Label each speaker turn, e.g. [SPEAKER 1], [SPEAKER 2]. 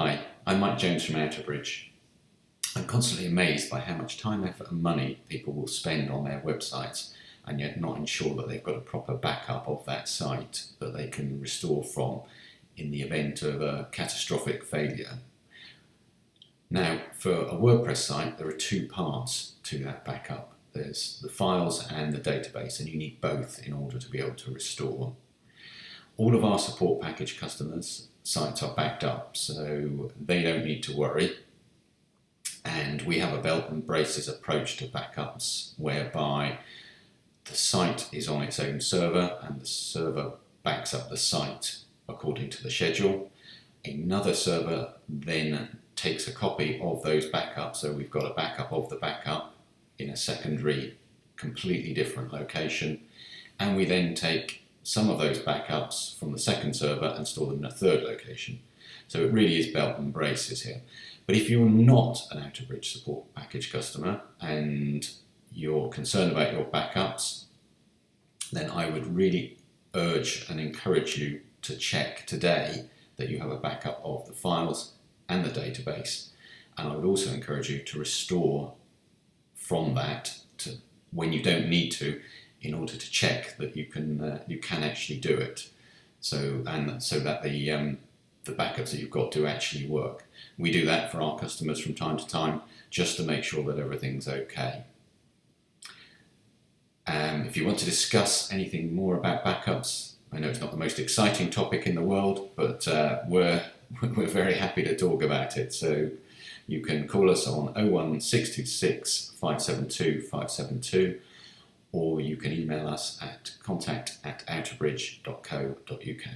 [SPEAKER 1] Hi, I'm Mike Jones from Outerbridge. I'm constantly amazed by how much time, effort and money people will spend on their websites and yet not ensure that they've got a proper backup of that site that they can restore from in the event of a catastrophic failure. Now, for a WordPress site, there are two parts to that backup. There's the files and the database, and you need both in order to be able to restore. All of our support package customers' sites are backed up, so they don't need to worry. And we have a belt and braces approach to backups, whereby the site is on its own server and the server backs up the site according to the schedule. Another server then takes a copy of those backups, so we've got a backup of the backup in a secondary, completely different location, and we then take some of those backups from the second server and store them in a third location. So it really is belt and braces here. But if you're not an Outerbridge Support Package customer and you're concerned about your backups, then I would really urge and encourage you to check today that you have a backup of the files and the database. And I would also encourage you to restore from that to when you don't need to, in order to check that you can actually do it. So that the backups that you've got do actually work. We do that for our customers from time to time, just to make sure that everything's okay. If you want to discuss anything more about backups, I know it's not the most exciting topic in the world, but we're very happy to talk about it. So you can call us on 01626 572 572, or you can email us at contact@outerbridge.co.uk.